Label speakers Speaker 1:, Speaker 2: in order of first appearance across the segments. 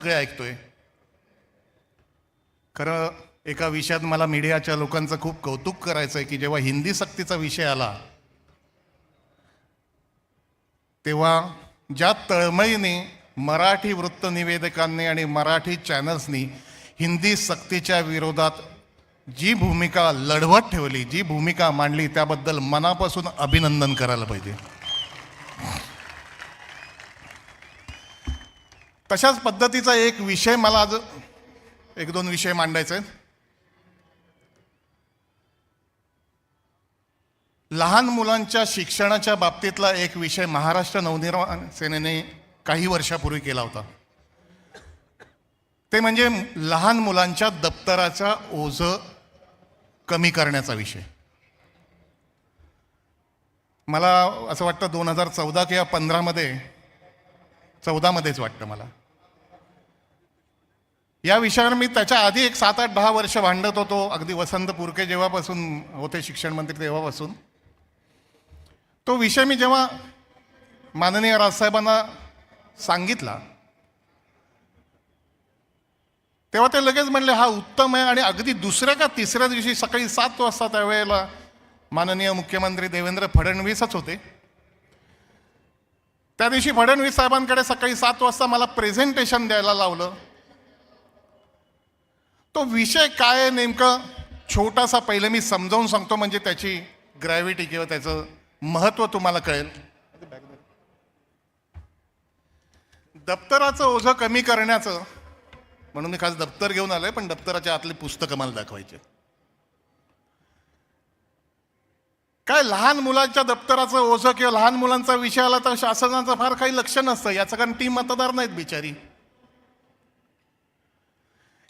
Speaker 1: सगळे ऐकतोय. खरं एका विषयात मला मीडियाच्या लोकांचं खूप कौतुक करायचं आहे की जेव्हा हिंदी सक्तीचा विषय आला तेव्हा ज्या तळमळीने मराठी वृत्तनिवेदकांनी आणि मराठी चॅनल्सनी हिंदी सक्तीच्या विरोधात जी भूमिका लढवत ठेवली, जी भूमिका मांडली, त्याबद्दल मनापासून अभिनंदन करायला पाहिजे. तशाच पद्धतीचा एक विषय मला आज एक दोन विषय मांडायचे आहेत. लहान मुलांच्या शिक्षणाच्या बाबतीतला एक विषय महाराष्ट्र नवनिर्माण सेनेने काही वर्षापूर्वी केला होता. ते म्हणजे लहान मुलांच्या दप्तराचा ओझं कमी करण्याचा विषय. मला असं वाटतं 2014 किंवा 14मध्येच वाटतं मला या विषयावर मी त्याच्या आधी एक 7, 8, 10 वर्ष भांडत होतो. अगदी वसंत पुरके जेव्हापासून होते शिक्षण मंत्री तेव्हापासून तो विषय मी जेव्हा माननीय राजसाहेबांना सांगितला तेव्हा ते लगेच म्हणले हा उत्तम आहे. आणि अगदी दुसऱ्या का तिसऱ्या दिवशी सकाळी 7 वाजता त्यावेळेला माननीय मुख्यमंत्री देवेंद्र फडणवीसच होते. त्या दिवशी फडणवीस साहेबांकडे सकाळी 7 वाजता मला प्रेझेंटेशन द्यायला लावलं. तो विषय काय आहे नेमकं छोटासा पहिले मी समजावून सांगतो म्हणजे त्याची ग्रॅव्हिटी किंवा त्याचं महत्त्व तुम्हाला कळेल. दप्तराचं ओझं कमी करण्याचं म्हणून मी खास दप्तर घेऊन आलोय, पण दप्तराच्या आतली पुस्तकं मला दाखवायचे. काय लहान मुलांच्या दप्तराचं ओझं किंवा लहान मुलांचा विषय आला तर शासनाचं फार काही लक्ष नसतं याचं, कारण ती मतदार नाहीत बिचारी.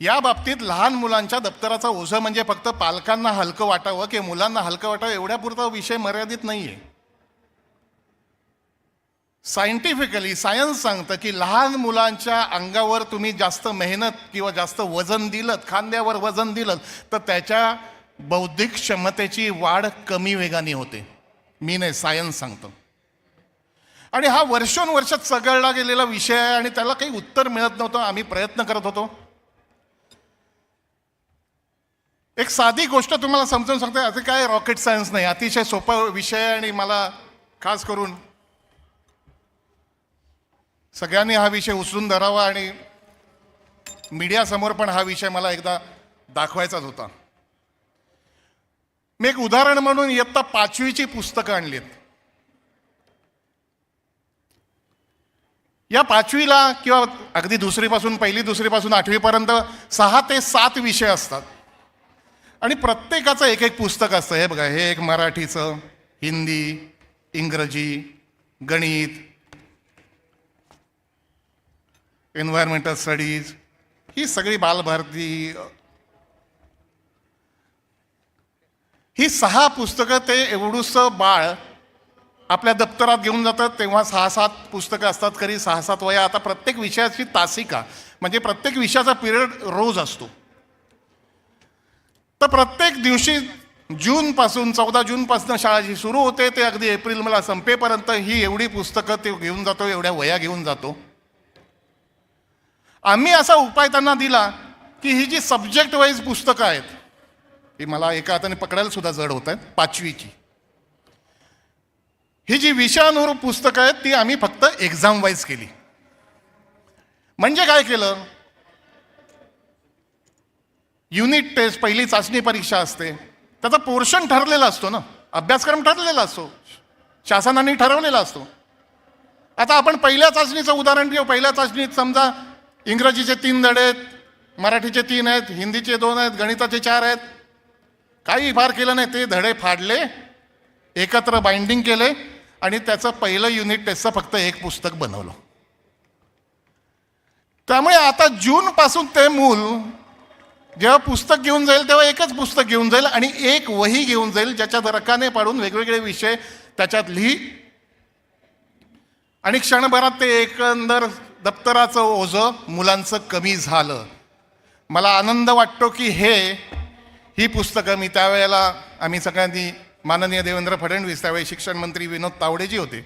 Speaker 1: या बाबतीत लहान मुलांच्या दप्तराचा ओझं म्हणजे फक्त पालकांना हलकं वाटावं किंवा मुलांना हलकं वाटावं एवढ्यापुरता विषय मर्यादित नाहीये. सायंटिफिकली सायन्स सांगतं की लहान मुलांच्या अंगावर तुम्ही जास्त मेहनत किंवा जास्त वजन दिलं, खांद्यावर वजन दिलं तर त्याच्या बौद्धिक क्षमतेची वाढ कमी वेगाने होते. मी नाही, सायन्स सांगतं. आणि हा वर्षोनवर्ष चघळला गेलेला विषय आहे आणि त्याला काही उत्तर मिळत नव्हतं. आम्ही प्रयत्न करत होतो. एक साधी गोष्ट तुम्हाला समजून सांगते, असं काय रॉकेट सायन्स नाही, अतिशय सोपा विषय आहे. आणि मला खास करून सगळ्यांनी हा विषय उचलून धरावा आणि मीडियासमोर पण हा विषय मला एकदा दाखवायचाच होता. मी एक उदाहरण म्हणून इयत्ता 5वीची पुस्तकं आणली आहेत. या 5वीला किंवा अगदी दुसरीपासून 1ली 2रीपासून 8वीपर्यंत 6 ते 7 विषय असतात आणि प्रत्येकाचं एक एक पुस्तक असतं. हे बघा, हे एक मराठीचं, हिंदी, इंग्रजी, गणित, एन्व्हायरमेंटल स्टडीज, ही सगळी बालभारती, ही 6 पुस्तकं ते एवढूसं बाळ आपल्या दप्तरात घेऊन जातात. तेव्हा 6-7 पुस्तकं असतात, खरी 6-7 वया. आता प्रत्येक विषयाची तासिका म्हणजे प्रत्येक विषयाचा पिरियड रोज असतो. तर प्रत्येक दिवशी 14 जूनपासून शाळा जी सुरू होते ते अगदी एप्रिल मला संपेपर्यंत ही एवढी पुस्तकं ते घेऊन जातो, एवढ्या वया घेऊन जातो. आम्ही असा उपाय त्यांना दिला की ही जी सब्जेक्ट वाईज पुस्तकं आहेत, ही मला एका हाताने पकडायला सुद्धा जड होत आहेत, 5वीची ही जी विषयानुरूप पुस्तकं आहेत ती आम्ही फक्त एक्झाम वाईज केली. म्हणजे काय केलं, युनिट टेस्ट, पहिली चाचणी परीक्षा असते, त्याचा पोर्शन ठरलेला असतो ना, अभ्यासक्रम ठरलेला असतो, शासनाने ठरवलेला असतो. आता आपण पहिल्या चाचणीचं उदाहरण घेऊ. पहिल्या चाचणीत समजा इंग्रजीचे 3 धडे आहेत, मराठीचे 3 आहेत, हिंदीचे 2 आहेत, गणिताचे 4 आहेत. काही फार केलं नाही, ते धडे फाडले, एकत्र बाइंडिंग केले आणि त्याचं पहिलं युनिट टेस्टचं फक्त एक पुस्तक बनवलं. त्यामुळे आता जूनपासून ते मूल जेव्हा पुस्तक घेऊन जाईल तेव्हा एकच पुस्तक घेऊन जाईल आणि एक वही घेऊन जाईल ज्याच्यात रकाने पाडून वेगवेगळे विषय त्याच्यात लिही आणि क्षणभरात ते एकंदर दप्तराचं ओझं मुलांचं कमी झालं. मला आनंद वाटतो की ही पुस्तकं मी त्यावेळेला आम्ही सगळ्यांनी माननीय देवेंद्र फडणवीस, त्यावेळी शिक्षण मंत्री विनोद तावडेजी होते,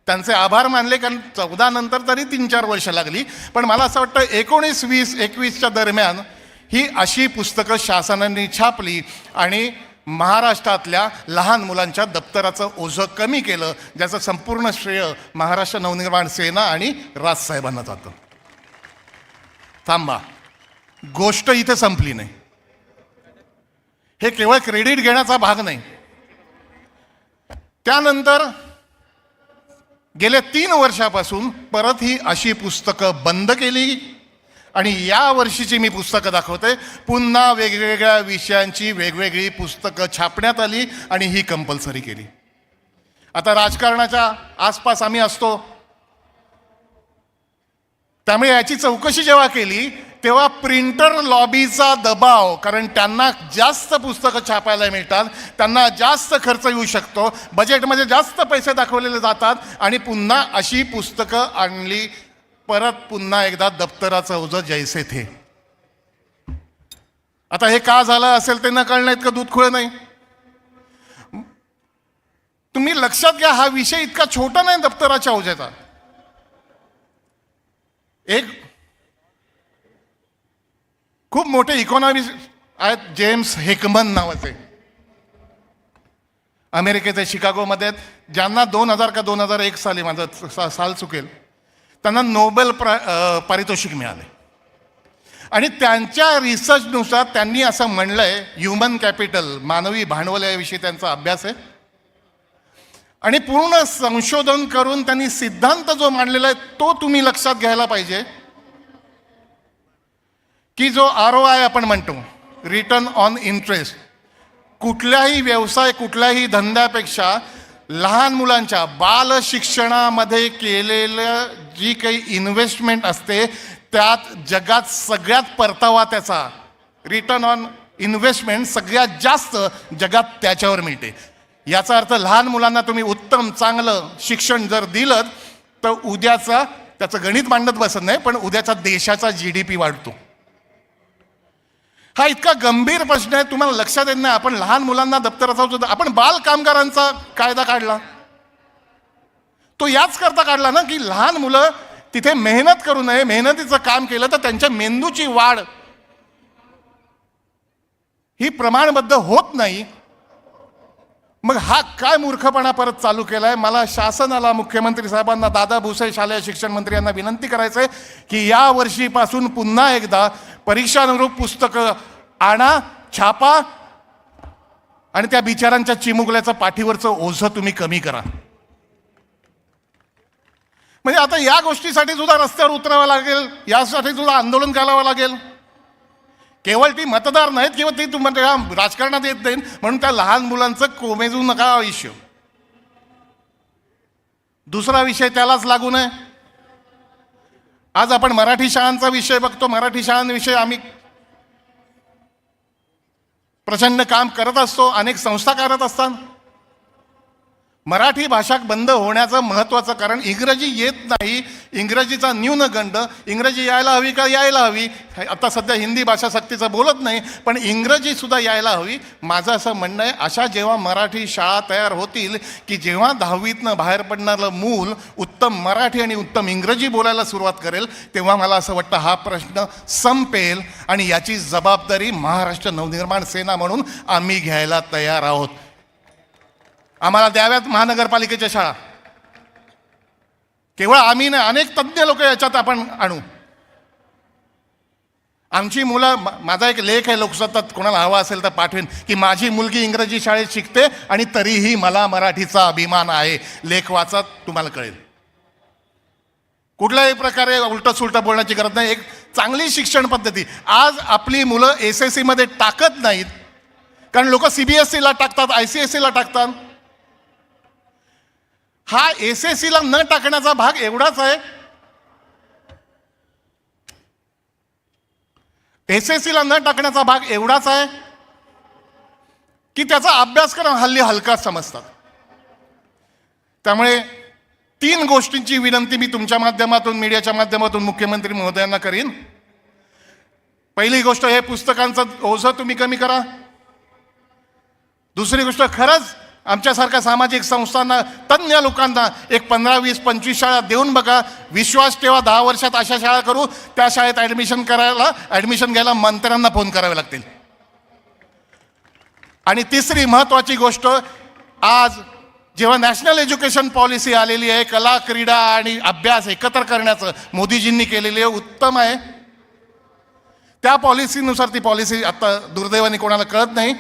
Speaker 1: त्यांचे आभार मानले, कारण 14 नंतर तरी 3-4 वर्ष लागली. पण मला असं वाटतं 19, 20, 21च्या दरम्यान ही अशी पुस्तकं शासनाने छापली आणि महाराष्ट्रातल्या लहान मुलांच्या दप्तराचं ओझं कमी केलं, ज्याचं संपूर्ण श्रेय महाराष्ट्र नवनिर्माण सेना आणि राजसाहेबांना जातं. थांबा, गोष्ट इथे संपली नाही. हे केवळ क्रेडिट घेण्याचा भाग नाही. त्यानंतर गेल्या 3 वर्षापासून परत ही अशी पुस्तकं बंद केली आणि या वर्षीची मी पुस्तकं दाखवते. पुन्हा वेगवेगळ्या विषयांची वेगवेगळी पुस्तकं छापण्यात आली आणि ही कंपल्सरी केली. आता राजकारणाच्या आसपास आम्ही असतो, त्यामुळे याची चौकशी जेव्हा केली तेव्हा प्रिंटर लॉबीचा दबाव, कारण त्यांना जास्त पुस्तकं छापायला मिळतात, त्यांना जास्त खर्च येऊ शकतो, बजेटमध्ये जास्त पैसे दाखवलेले जातात आणि पुन्हा अशी पुस्तकं आणली. परत पुन्हा एकदा दप्तराचं ओझं जैसे थे. आता हे का झालं असेल ते न कळणं इतकं दूध खुळं नाही. तुम्ही लक्षात घ्या, हा विषय इतका छोटा नाही दप्तराच्या ओझ्याचा. एक खूप मोठे इकॉनॉमिस्ट आहेत, जेम्स हेकमन नावाचे, अमेरिकेचे शिकागोमध्ये, ज्यांना 2000 का 2001 साली, माझं साल चुकेल, त्यांना नोबेल पारितोषिक मिळाले. आणि त्यांच्या रिसर्चनुसार त्यांनी असं म्हणलंय, ह्युमन कॅपिटल, मानवी भांडवल याविषयी त्यांचा अभ्यास आहे आणि पूर्ण संशोधन करून त्यांनी सिद्धांत जो मांडलेला आहे तो तुम्ही लक्षात घ्यायला पाहिजे की जो ROI आपण म्हणतो, रिटर्न ऑन इंटरेस्ट, कुठल्याही व्यवसाय, कुठल्याही धंद्यापेक्षा लहान मुलांच्या बाल शिक्षणामध्ये केलेलं जी काही इन्व्हेस्टमेंट असते त्यात जगात सगळ्यात परतावा, त्याचा रिटर्न ऑन इन्व्हेस्टमेंट सगळ्यात जास्त जगात त्याच्यावर मिळते. याचा अर्थ लहान मुलांना तुम्ही उत्तम चांगलं शिक्षण जर दिलं तर उद्याचा, त्याचं गणित मांडत बसत नाही, पण उद्याचा देशाचा GDP वाढतो. हा इतका गंभीर प्रश्न आहे, तुम्हाला लक्षात येत नाही. आपण लहान मुलांना दप्तराचा सुद्धा, आपण बाल कामगारांचा कायदा काढला, तो याच करता काढला ना की लहान मुलं तिथे मेहनत करू नये, मेहनतीचं काम केलं तर त्यांच्या मेंदूची वाढ ही प्रमाणबद्ध होत नाही. मग हा काय मूर्खपणा परत चालू केलाय. मला शासनाला, मुख्यमंत्री साहेबांना, दादा भुसे शालेय शिक्षण मंत्री यांना विनंती करायचंय की या वर्षीपासून पुन्हा एकदा परीक्षानुरूप पुस्तकं आणा, छापा आणि त्या बिचारांच्या चिमुकल्याचं पाठीवरचं ओझं तुम्ही कमी करा. म्हणजे आता या गोष्टीसाठी सुद्धा रस्त्यावर उतरावं लागेल, यासाठी सुद्धा आंदोलन करावं लागेल. केवळ ती मतदार नाहीत किंवा ती तुम्हाला राजकारणात येत नाही म्हणून त्या लहान मुलांचं कोमेजू नका आयुष्य. दुसरा विषय त्यालाच लागू नये. आज आपण मराठी शाळांचा विषय बघतो. मराठी शाळांविषयी आम्ही प्रचंड काम करत असतो, अनेक संस्था करत असतात. मराठी भाषा बंद होण्याचं महत्त्वाचं कारण इंग्रजी येत नाही, इंग्रजीचा न्यूनगंड. इंग्रजी यायला हवी का? यायला हवी. आता सध्या हिंदी भाषा सक्तीचं बोलत नाही, पण इंग्रजीसुद्धा यायला हवी. माझं असं म्हणणं आहे, अशा जेव्हा मराठी शाळा तयार होतील की जेव्हा 10वीतनं बाहेर पडणारं मूल उत्तम मराठी आणि उत्तम इंग्रजी बोलायला सुरुवात करेल, तेव्हा मला असं वाटतं हा प्रश्न संपेल आणि याची जबाबदारी महाराष्ट्र नवनिर्माण सेना म्हणून आम्ही घ्यायला तयार आहोत. आम्हाला द्याव्यात महानगरपालिकेच्या शाळा. केवळ आम्ही नाही, अनेक तज्ज्ञ लोक याच्यात आपण आणू. आमची मुलं, माझा एक लेख आहे लोकसत्तात, कोणाला हवा असेल तर पाठवेन, की माझी मुलगी इंग्रजी शाळेत शिकते आणि तरीही मला मराठीचा अभिमान आहे. लेख वाचा, तुम्हाला कळेल. कुठल्याही प्रकारे उलटं सुलटं बोलण्याची गरज नाही. एक चांगली शिक्षण पद्धती. आज आपली मुलं SSC मध्ये टाकत नाहीत कारण लोक CBSE ला टाकतात, ICSE ला टाकतात. हा SSC ला न टाकण्याचा भाग एवढाच आहे, SSC ला न टाकण्याचा भाग एवढाच आहे की त्याचा अभ्यासक्रम हल्ली हलका समजतात. त्यामुळे 3 गोष्टींची विनंती मी तुमच्या माध्यमातून, मीडियाच्या माध्यमातून मुख्यमंत्री महोदयांना करीन. पहिली गोष्ट, हे पुस्तकांचं ओझं तुम्ही कमी करा. दुसरी गोष्ट, खरंच आमच्यासारख्या सामाजिक संस्थांना, तज्ज्ञ लोकांना एक 15, 20, 25 शाळा देऊन बघा. विश्वास ठेवा, 10 वर्षात अशा शाळा करू, त्या शाळेत ॲडमिशन घ्यायला मंत्र्यांना फोन करावे लागतील. आणि तिसरी महत्त्वाची गोष्ट, आज जेव्हा नॅशनल एज्युकेशन पॉलिसी आलेली आहे, कला, क्रीडा आणि अभ्यास एकत्र करण्याचं मोदीजींनी केलेली आहे, उत्तम आहे. त्या पॉलिसीनुसार ती पॉलिसी आता दुर्दैवाने कोणाला कळत नाही,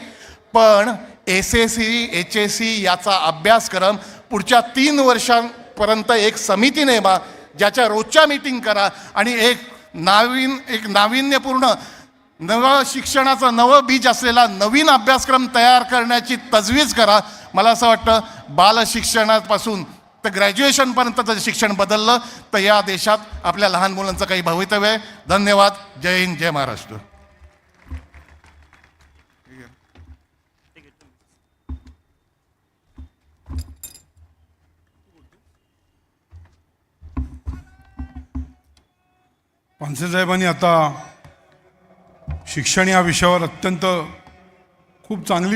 Speaker 1: पण SSC HSC याचा अभ्यासक्रम पुढच्या 3 वर्षांपर्यंत एक समिती नेमा, ज्याच्या रोजच्या मीटिंग करा आणि एक नाविन्यपूर्ण नवं शिक्षणाचं नवं बीज असलेला नवीन अभ्यासक्रम तयार करण्याची तजवीज करा. मला असं वाटतं बालशिक्षणापासून तर ग्रॅज्युएशनपर्यंत जर शिक्षण बदललं तर या देशात आपल्या लहान मुलांचं काही भवितव्य आहे. धन्यवाद. जय हिंद, जय महाराष्ट्र.
Speaker 2: पानसे साहेबांनी आता शिक्षण या विषयावर अत्यंत खूप चांगली